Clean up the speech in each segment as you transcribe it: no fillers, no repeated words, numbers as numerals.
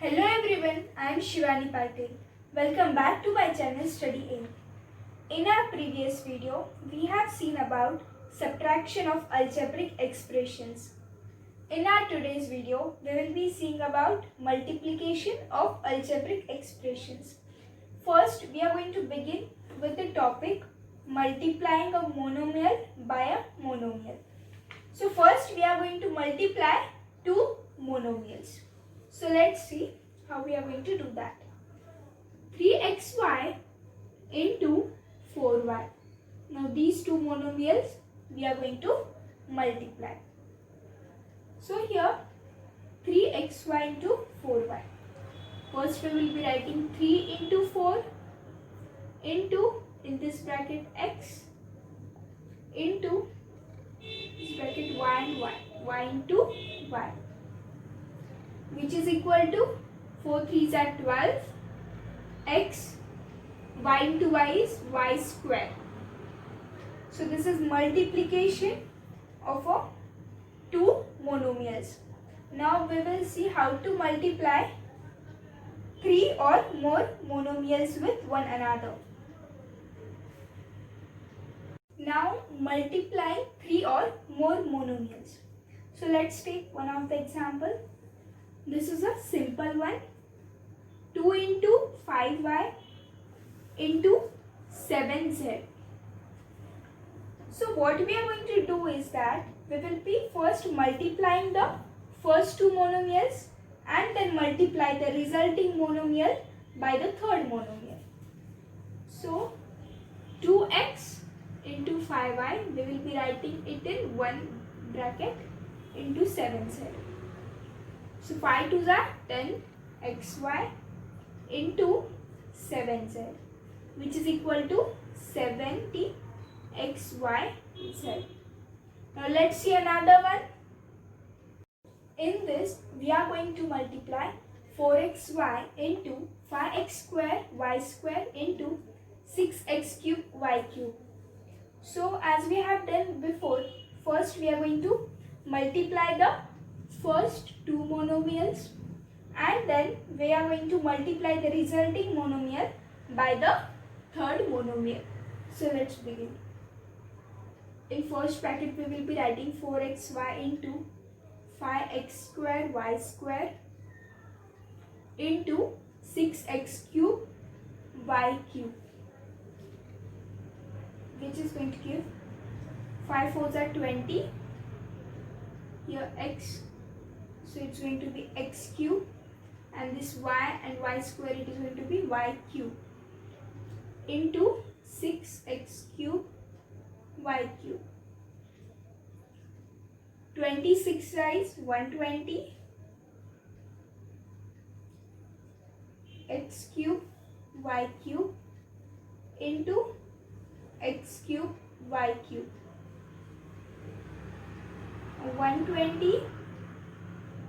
Hello everyone, I am Shivani Patil. Welcome back to my channel Study Aim. In our previous video, we have seen about subtraction of algebraic expressions. In our today's video, we will be seeing about multiplication of algebraic expressions. First, we are going to begin with the topic multiplying a monomial by a monomial. So first, we are going to multiply two monomials. So let's see how we are going to do that. 3xy into 4y. Now these two monomials we are going to multiply. So here 3xy into 4y. First we will be writing 3 into 4 into, in this bracket, x into this bracket y and y into y, which is equal to 4 3s are 12, x, y into y is y square. So this is multiplication of two monomials. Now we will see how to multiply three or more monomials with one another. Now multiplying three or more monomials. So let's take one of the example. This is a simple one. 2 into 5y into 7z. So what we are going to do is that we will be first multiplying the first two monomials and then multiply the resulting monomial by the third monomial. So 2x into 5y, we will be writing it in one bracket into 7z. So 5 2s are 10 xy into 7z, which is equal to 70 xyz. Now let's see another one. In this, we are going to multiply 4xy into 5x square y square into 6x cube y cube. So as we have done before, first we are going to multiply the first two monomials and then we are going to multiply the resulting monomial by the third monomial. So let's begin. In first bracket we will be writing 4xy into 5x square y square into 6x cube y cube, which is going to give 5 4s are 20. Here x, so it's going to be x cube, and this y and y square, it is going to be y cube into 6x cube y cube. 26 is 120 x cube y cube into x cube y cube. 120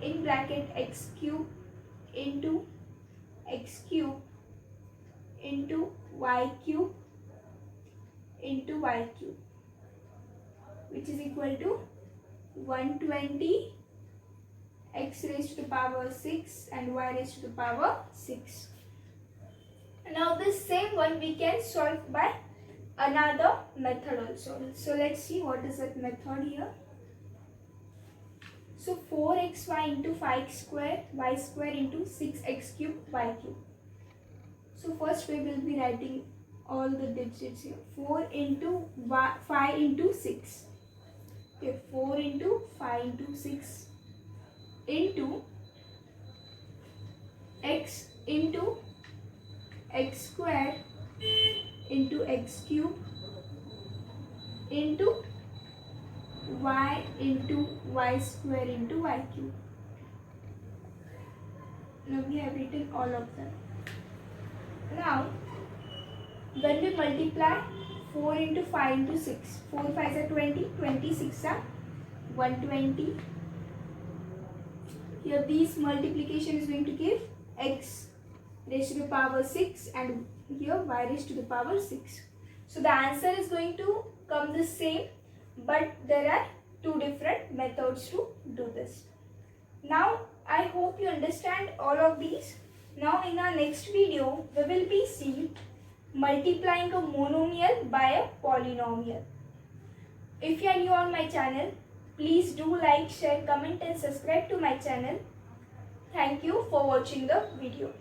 in bracket x cube into x cube into y cube into y cube, which is equal to 120 x raised to the power 6 and y raised to the power 6. Now this same one we can solve by another method also. So let's see what is that method here. So 4xy into 5 square y square into 6x cube y cube. So first we will be writing all the digits here. 4 into 5 into 6. Okay, 4 into 5 into 6 into x into x square into x cube into y into y square into y cube. Now we have written all of them. Now when we multiply 4 into 5 into 6, 4 5s are 20, 26 are 120. Here this multiplication is going to give x raised to the power 6 and here y raised to the power 6. So the answer is going to come the same, but there are two different methods to do this. Now I hope you understand all of these. Now in our next video we will be seeing multiplying a monomial by a polynomial. If you are new on my channel, please do like, share, comment and subscribe to my channel. Thank you for watching the video.